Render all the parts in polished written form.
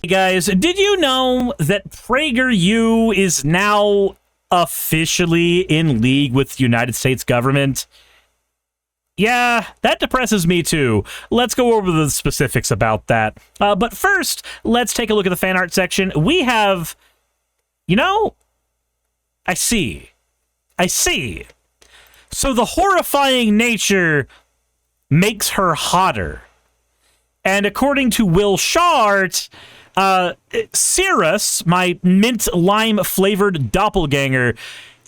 Hey guys, did you know that PragerU is now officially in league with the United States government? Yeah, that depresses me too. Let's go over the specifics about that. But first, let's take a look at the fan art section. We have, I see. So the horrifying nature makes her hotter. And according to Will Shoutout, Suris, my mint lime flavored doppelganger,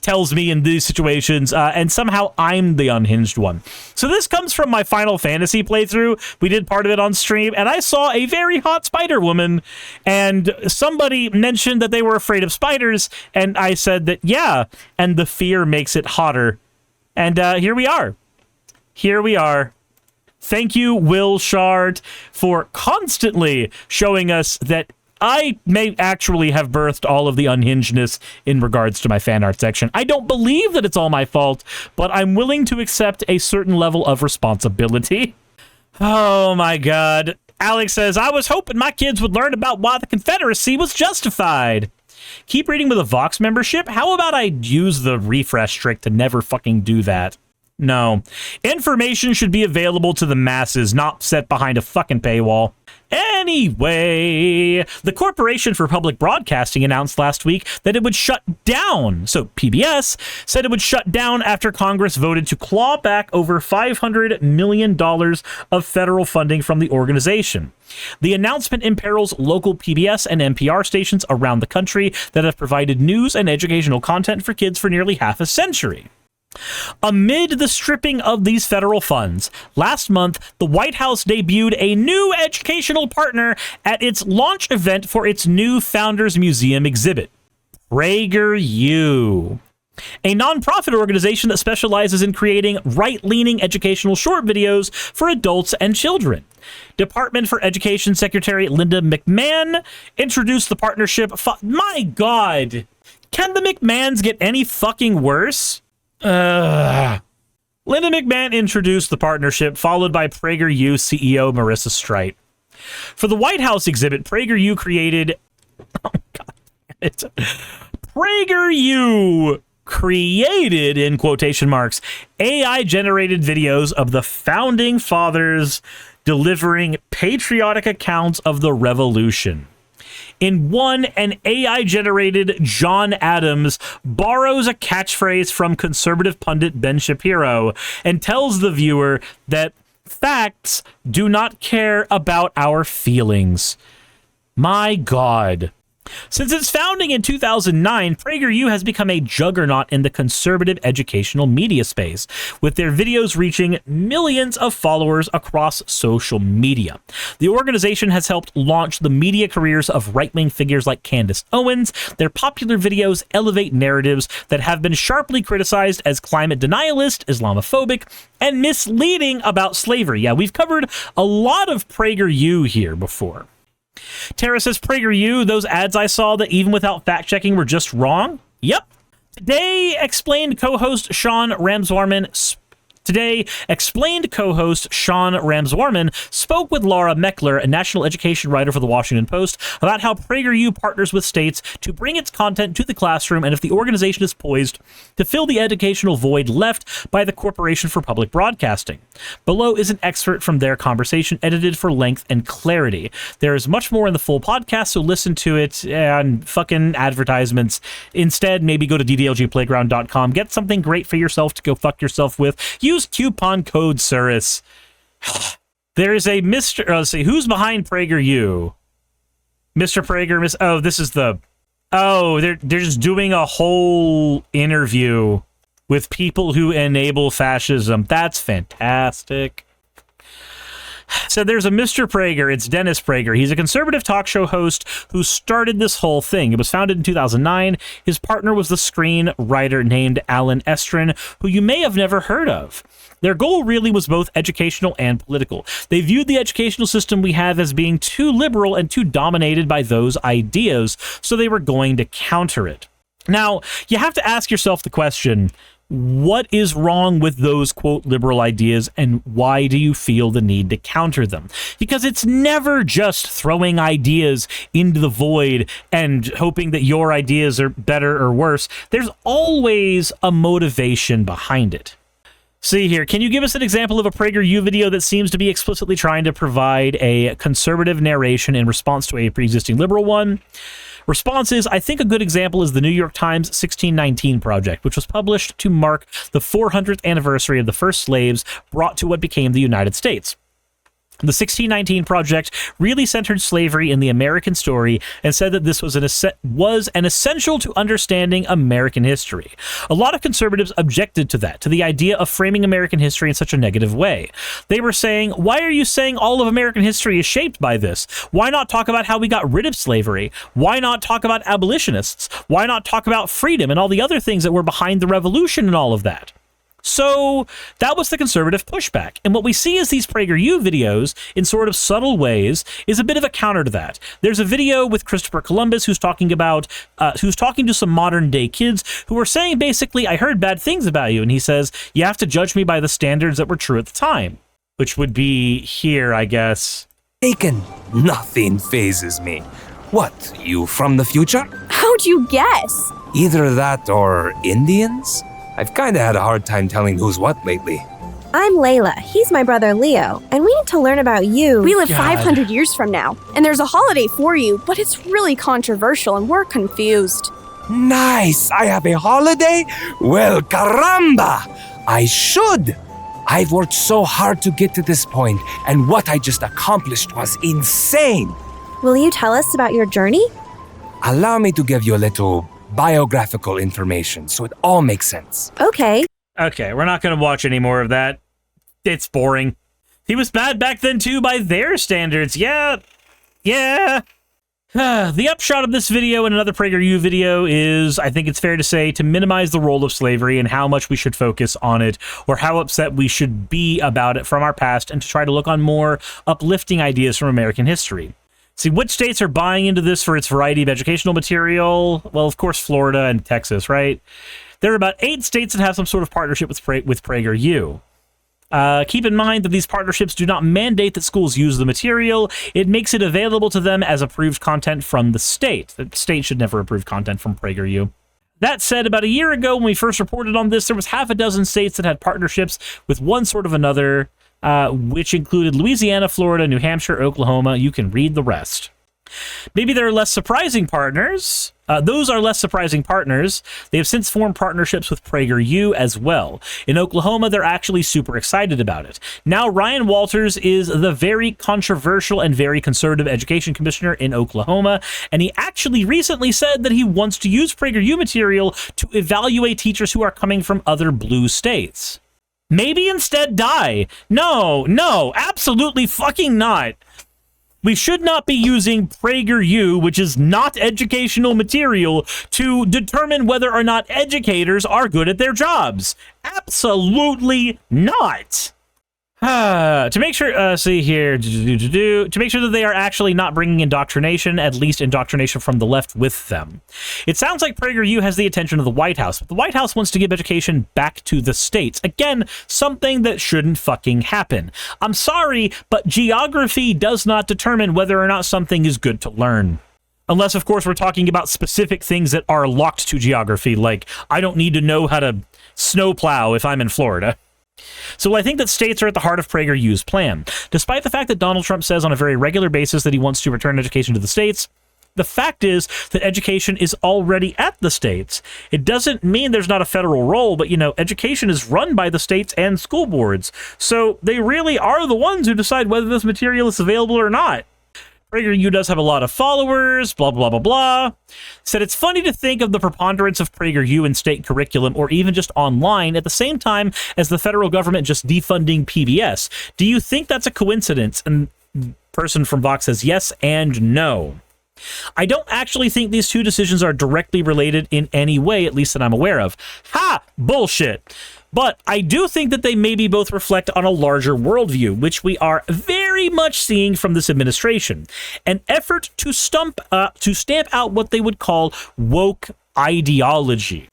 tells me in these situations, and somehow I'm the unhinged one. So this comes from my Final Fantasy playthrough. We did part of it on stream, and I saw a very hot spider woman, and somebody mentioned that they were afraid of spiders, and I said that, yeah, and the fear makes it hotter. And here we are. Thank you, Will Shard, for constantly showing us that I may actually have birthed all of the unhingedness in regards to my fan art section. I don't believe that it's all my fault, but I'm willing to accept a certain level of responsibility. Oh my god. Alex says, I was hoping my kids would learn about why the Confederacy was justified. Keep reading with a Vox membership? How about I use the refresh trick to never fucking do that? No. Information should be available to the masses, not set behind a fucking paywall. Anyway, the Corporation for Public Broadcasting announced last week that it would shut down. So PBS said it would shut down after Congress voted to claw back over $500 million of federal funding from the organization. The announcement imperils local PBS and NPR stations around the country that have provided news and educational content for kids for nearly half a century. Amid the stripping of these federal funds, last month, the White House debuted a new educational partner at its launch event for its new Founders Museum exhibit, PragerU, a nonprofit organization that specializes in creating right-leaning educational short videos for adults and children. Department for Education Secretary Linda McMahon introduced the partnership. My God, can the McMahons get any fucking worse? Linda McMahon introduced the partnership, followed by PragerU CEO Marissa Streit. For the White House exhibit, PragerU created... Oh, God damn it. PragerU created, in quotation marks, AI-generated videos of the Founding Fathers delivering patriotic accounts of the Revolution. In one, an AI-generated John Adams borrows a catchphrase from conservative pundit Ben Shapiro and tells the viewer that facts do not care about our feelings. My God. Since its founding in 2009, PragerU has become a juggernaut in the conservative educational media space, with their videos reaching millions of followers across social media. The organization has helped launch the media careers of right-wing figures like Candace Owens. Their popular videos elevate narratives that have been sharply criticized as climate denialist, Islamophobic, and misleading about slavery. Yeah, we've covered a lot of PragerU here before. Tara says, PragerU, those ads I saw that even without fact-checking were just wrong? Yep. Today, explained co-host Sean Ramswarman spoke with Laura Meckler, a national education writer for the Washington Post, about how PragerU partners with states to bring its content to the classroom and if the organization is poised to fill the educational void left by the Corporation for Public Broadcasting. Below is an excerpt from their conversation, edited for length and clarity. There is much more in the full podcast, so listen to it and fucking advertisements. Instead, maybe go to ddlgplayground.com, get something great for yourself to go fuck yourself with. Use coupon code Suris. There is a Mr. Let's see, who's behind PragerU? Mr. Prager, oh, this is the... Oh, they're just doing a whole interview with people who enable fascism. That's fantastic. So there's a Mr. Prager. It's Dennis Prager. He's a conservative talk show host who started this whole thing. It was founded in 2009. His partner was the screenwriter named Alan Estrin, who you may have never heard of. Their goal really was both educational and political. They viewed the educational system we have as being too liberal and too dominated by those ideas, so they were going to counter it. Now, you have to ask yourself the question, What is wrong with those, quote, liberal ideas, and why do you feel the need to counter them? Because it's never just throwing ideas into the void and hoping that your ideas are better or worse. There's always a motivation behind it. See here, can you give us an example of a PragerU video that seems to be explicitly trying to provide a conservative narration in response to a pre-existing liberal one? Response is, I think a good example is the New York Times 1619 project, which was published to mark the 400th anniversary of the first slaves brought to what became the United States. The 1619 project really centered slavery in the American story and said that this was an essential to understanding American history. A lot of conservatives objected to that, to the idea of framing American history in such a negative way. They were saying, why are you saying all of American history is shaped by this? Why not talk about how we got rid of slavery? Why not talk about abolitionists? Why not talk about freedom and all the other things that were behind the revolution and all of that? So that was the conservative pushback. And what we see is these PragerU videos, in sort of subtle ways, is a bit of a counter to that. There's a video with Christopher Columbus who's talking to some modern day kids who are saying basically, I heard bad things about you. And he says, you have to judge me by the standards that were true at the time, which would be here, I guess. Taken. Nothing phases me. What, you from the future? How'd you guess? Either that or Indians? I've kinda had a hard time telling who's what lately. I'm Layla. He's my brother Leo, and we need to learn about you. We live God. 500 years from now, and there's a holiday for you, but it's really controversial and we're confused. Nice! I have a holiday? Well, caramba! I should! I've worked so hard to get to this point, and what I just accomplished was insane! Will you tell us about your journey? Allow me to give you a little biographical information so it all makes sense. Okay. Okay, we're not going to watch any more of that. It's boring. He was bad back then, too, by their standards. Yeah. The upshot of this video and another PragerU video is, I think it's fair to say, to minimize the role of slavery and how much we should focus on it, or how upset we should be about it from our past, and to try to look on more uplifting ideas from American history. See, which states are buying into this for its variety of educational material? Well, of course, Florida and Texas, right? There are about 8 states that have some sort of partnership with PragerU. Keep in mind that these partnerships do not mandate that schools use the material. It makes it available to them as approved content from the state. The state should never approve content from PragerU. That said, about a year ago when we first reported on this, there was half a dozen states that had partnerships with one sort of another, which included Louisiana, Florida, New Hampshire, Oklahoma. You can read the rest. Maybe there are less surprising partners. Those are less surprising partners. They have since formed partnerships with PragerU as well. In Oklahoma, they're actually super excited about it. Now, Ryan Walters is the very controversial and very conservative education commissioner in Oklahoma, and he actually recently said that he wants to use PragerU material to evaluate teachers who are coming from other blue states. Maybe instead die. No, absolutely fucking not. We should not be using PragerU, which is not educational material, to determine whether or not educators are good at their jobs. Absolutely not. To make sure, see here, to make sure that they are actually not bringing indoctrination, at least indoctrination from the left, with them. It sounds like PragerU has the attention of the White House, but the White House wants to give education back to the states. Again, something that shouldn't fucking happen. I'm sorry, but geography does not determine whether or not something is good to learn. Unless, of course, we're talking about specific things that are locked to geography, like I don't need to know how to snowplow if I'm in Florida. So I think that states are at the heart of PragerU's plan. Despite the fact that Donald Trump says on a very regular basis that he wants to return education to the states, the fact is that education is already at the states. It doesn't mean there's not a federal role, but, education is run by the states and school boards. So they really are the ones who decide whether this material is available or not. PragerU does have a lot of followers, blah, blah, blah, blah. Said it's funny to think of the preponderance of PragerU in state curriculum or even just online at the same time as the federal government just defunding PBS. Do you think that's a coincidence? And person from Vox says yes and no. I don't actually think these two decisions are directly related in any way, at least that I'm aware of. Ha! Bullshit! But I do think that they maybe both reflect on a larger worldview, which we are very much seeing from this administration. An effort to stamp out what they would call woke ideology.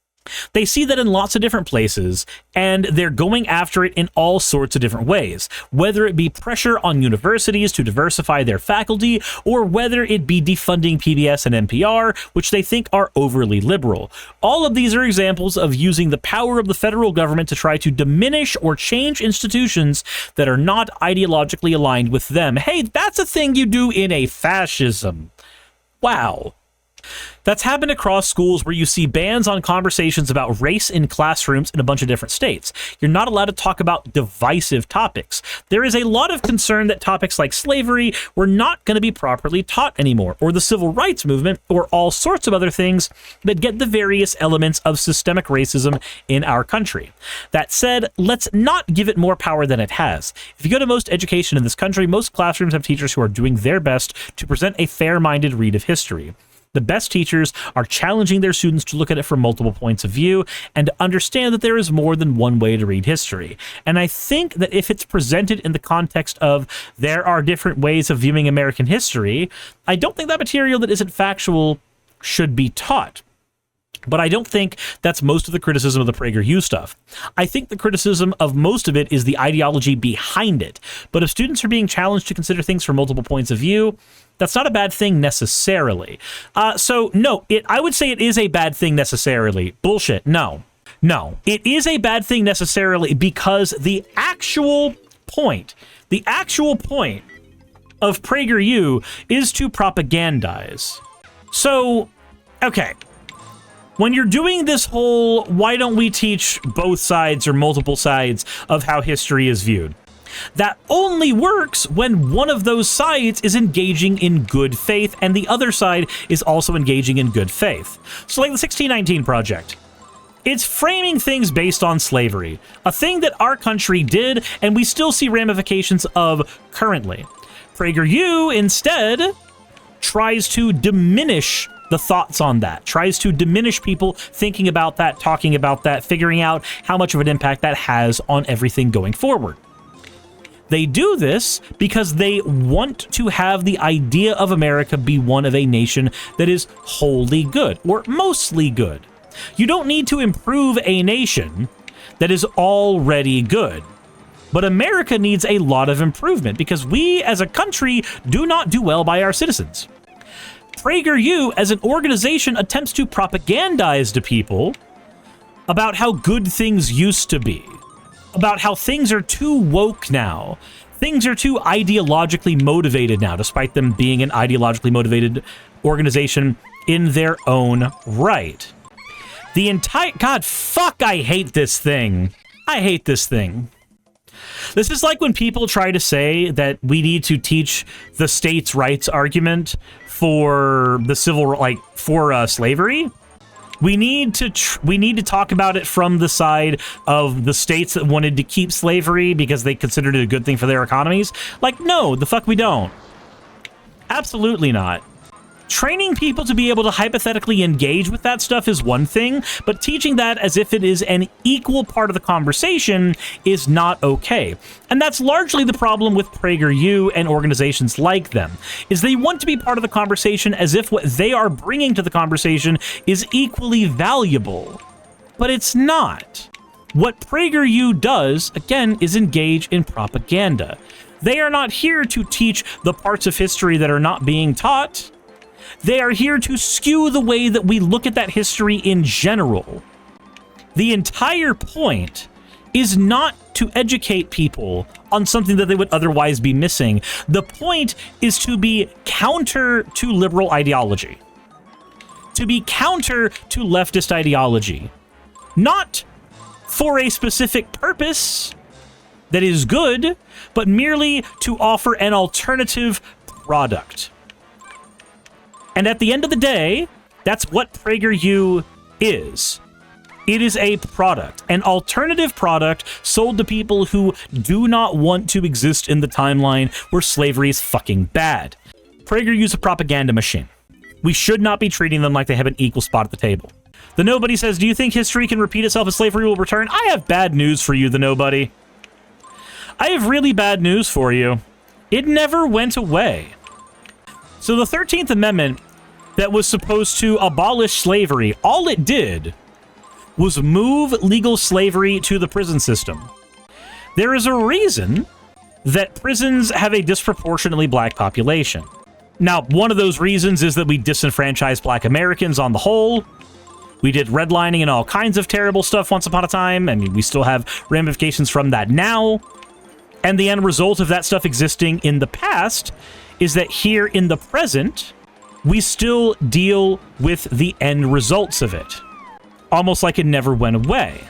They see that in lots of different places, and they're going after it in all sorts of different ways, whether it be pressure on universities to diversify their faculty, or whether it be defunding PBS and NPR, which they think are overly liberal. All of these are examples of using the power of the federal government to try to diminish or change institutions that are not ideologically aligned with them. Hey, that's a thing you do in a fascism. Wow. That's happened across schools where you see bans on conversations about race in classrooms in a bunch of different states. You're not allowed to talk about divisive topics. There is a lot of concern that topics like slavery were not going to be properly taught anymore, or the civil rights movement, or all sorts of other things that get the various elements of systemic racism in our country. That said, let's not give it more power than it has. If you go to most education in this country, most classrooms have teachers who are doing their best to present a fair-minded read of history. The best teachers are challenging their students to look at it from multiple points of view and to understand that there is more than one way to read history. And I think that if it's presented in the context of there are different ways of viewing American history, I don't think that material that isn't factual should be taught. But I don't think that's most of the criticism of the PragerU stuff. I think the criticism of most of it is the ideology behind it. But if students are being challenged to consider things from multiple points of view, that's not a bad thing necessarily. So no, I would say it is a bad thing necessarily. Bullshit. No, it is a bad thing necessarily because the actual point of PragerU is to propagandize. So, okay. When you're doing this whole, why don't we teach both sides or multiple sides of how history is viewed? That only works when one of those sides is engaging in good faith and the other side is also engaging in good faith. So like the 1619 Project. It's framing things based on slavery, a thing that our country did and we still see ramifications of currently. PragerU instead tries to diminish the thoughts on that, tries to diminish people thinking about that, talking about that, figuring out how much of an impact that has on everything going forward. They do this because they want to have the idea of America be one of a nation that is wholly good, or mostly good. You don't need to improve a nation that is already good. But America needs a lot of improvement because we as a country do not do well by our citizens. PragerU as an organization attempts to propagandize to people about how good things used to be, about how things are too woke now, things are too ideologically motivated now, despite them being an ideologically motivated organization in their own right. The entire... God, fuck, I hate this thing. I hate this thing. This is like when people try to say that we need to teach the states' rights argument for the for slavery. We need to talk about it from the side of the states that wanted to keep slavery because they considered it a good thing for their economies. Like, no, the fuck we don't. Absolutely not. Training people to be able to hypothetically engage with that stuff is one thing, but teaching that as if it is an equal part of the conversation is not okay. And that's largely the problem with PragerU and organizations like them, is they want to be part of the conversation as if what they are bringing to the conversation is equally valuable. But it's not. What PragerU does, again, is engage in propaganda. They are not here to teach the parts of history that are not being taught. They are here to skew the way that we look at that history in general. The entire point is not to educate people on something that they would otherwise be missing. The point is to be counter to liberal ideology, to be counter to leftist ideology, not for a specific purpose that is good, but merely to offer an alternative product. And at the end of the day, that's what PragerU is. It is a product, an alternative product sold to people who do not want to exist in the timeline where slavery is fucking bad. PragerU's a propaganda machine. We should not be treating them like they have an equal spot at the table. The Nobody says, do you think history can repeat itself and slavery will return? I have bad news for you, the Nobody. I have really bad news for you. It never went away. So the 13th Amendment that was supposed to abolish slavery, all it did was move legal slavery to the prison system. There is a reason that prisons have a disproportionately black population. Now, one of those reasons is that we disenfranchised black Americans on the whole. We did redlining and all kinds of terrible stuff once upon a time. I mean, we still have ramifications from that now. And the end result of that stuff existing in the past is that here in the present, we still deal with the end results of it. Almost like it never went away.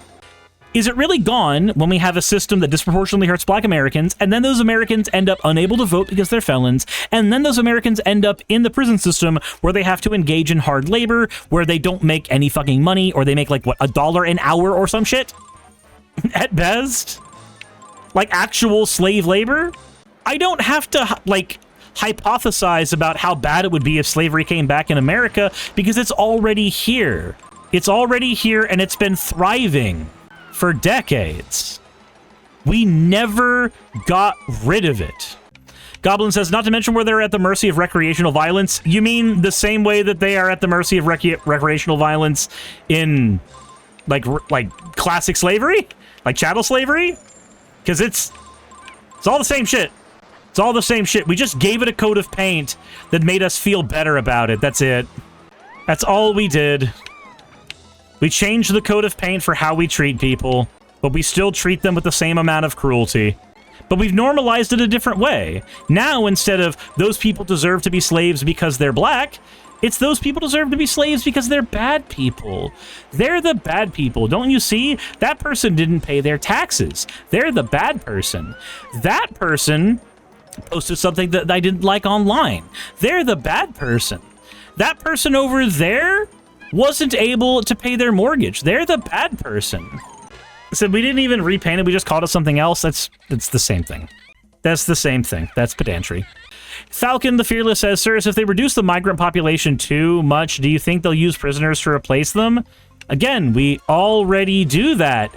Is it really gone when we have a system that disproportionately hurts black Americans, and then those Americans end up unable to vote because they're felons, and then those Americans end up in the prison system where they have to engage in hard labor, where they don't make any fucking money, or they make like, what, $1 an hour or some shit? At best? Like actual slave labor? I don't have to, like, hypothesize about how bad it would be if slavery came back in America, because it's already here. It's already here, and it's been thriving for decades. We never got rid of it. Goblin says, not to mention where they're at the mercy of recreational violence. You mean the same way that they are at the mercy of recreational violence in, like classic slavery? Like chattel slavery? Because it's all the same shit. It's all the same shit. We just gave it a coat of paint that made us feel better about it. That's it. That's all we did. We changed the coat of paint for how we treat people, but we still treat them with the same amount of cruelty. But we've normalized it a different way. Now, instead of those people deserve to be slaves because they're black, it's those people deserve to be slaves because they're bad people. They're the bad people. Don't you see? That person didn't pay their taxes. They're the bad person. That person posted something that I didn't like online. They're the bad person. That person over there wasn't able to pay their mortgage. They're the bad person. So we didn't even repaint it. We just called it something else. That's the same thing. That's the same thing. That's pedantry. Falcon the Fearless says, Suris, if they reduce the migrant population too much, do you think they'll use prisoners to replace them? Again, we already do that.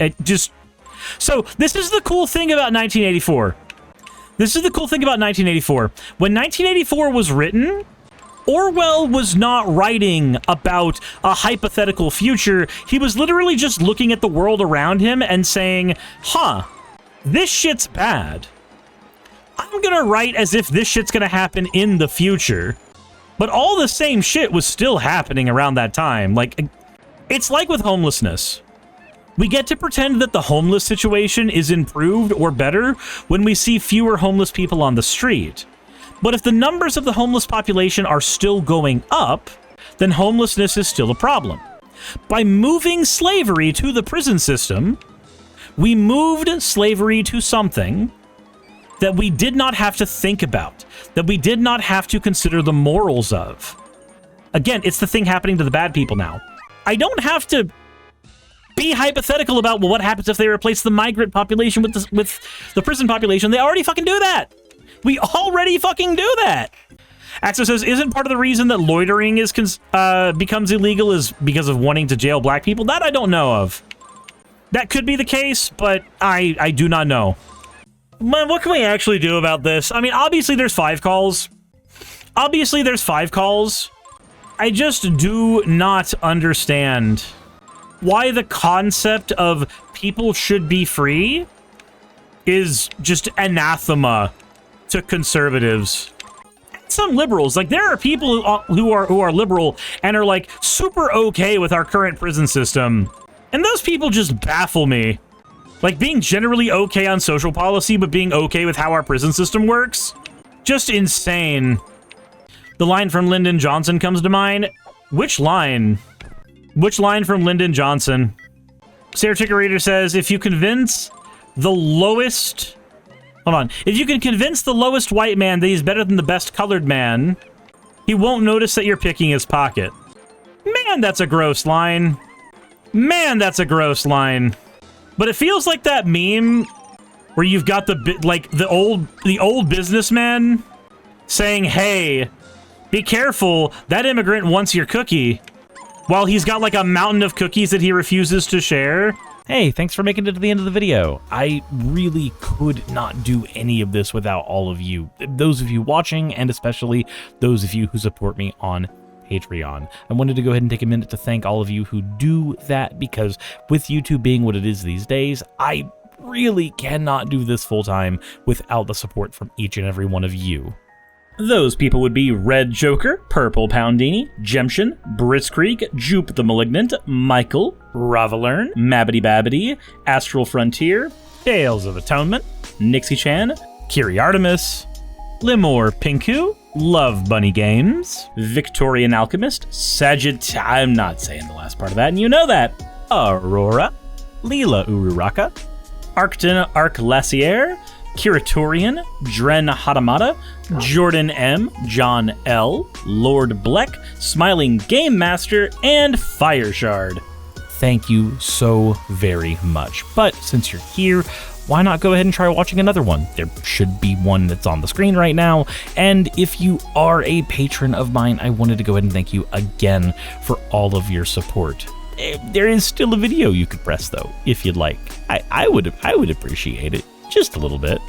So this is the cool thing about 1984. This is the cool thing about 1984. When 1984 was written, Orwell was not writing about a hypothetical future. He was literally just looking at the world around him and saying, huh, this shit's bad. I'm gonna write as if this shit's gonna happen in the future. But all the same shit was still happening around that time. Like, it's like with homelessness. We get to pretend that the homeless situation is improved or better when we see fewer homeless people on the street. But if the numbers of the homeless population are still going up, then homelessness is still a problem. By moving slavery to the prison system, we moved slavery to something that we did not have to think about, that we did not have to consider the morals of. Again, it's the thing happening to the bad people now. I don't have to be hypothetical about, well, what happens if they replace the migrant population with the prison population. They already fucking do that. We already fucking do that. Axo says, isn't part of the reason that loitering is becomes illegal is because of wanting to jail black people? That I don't know of. That could be the case, but I do not know. Man, what can we actually do about this? I mean, obviously there's 5 calls. Obviously there's 5 calls. I just do not understand why the concept of people should be free is just anathema to conservatives. Some liberals, like, there are people who are liberal and are like super okay with our current prison system, and those people just baffle me. Like, being generally okay on social policy but being okay with how our prison system works, just insane. The line from Lyndon Johnson comes to mind. Which line? Which line from Lyndon Johnson? Sarah Chickerator says, if you convince the lowest... Hold on. If you can convince the lowest white man that he's better than the best colored man, he won't notice that you're picking his pocket. Man, that's a gross line. Man, that's a gross line. But it feels like that meme where you've got the old businessman saying, hey, be careful, that immigrant wants your cookie, while he's got like a mountain of cookies that he refuses to share. Hey, thanks for making it to the end of the video. I really could not do any of this without all of you. Those of you watching, and especially those of you who support me on Patreon. I wanted to go ahead and take a minute to thank all of you who do that, because with YouTube being what it is these days, I really cannot do this full time without the support from each and every one of you. Those people would be Red Joker, Purple Poundini, Jemshin, Britzkrieg, Jupe the Malignant, Michael, Ravalern, Mabbity Babbity, Astral Frontier, Tales of Atonement, Nixie-chan, Kiri Artemis, Limor Pinku, Love Bunny Games, Victorian Alchemist, I'm not saying the last part of that, and you know that, Aurora, Leela Ururaka, Arcton Arclacier, Kiratorian, Dren Hadamata, Jordan M, John L, Lord Bleck, Smiling Game Master, and Fireshard. Thank you so very much. But since you're here, why not go ahead and try watching another one? There should be one that's on the screen right now. And if you are a patron of mine, I wanted to go ahead and thank you again for all of your support. There is still a video you could press though, if you'd like. I would appreciate it just a little bit.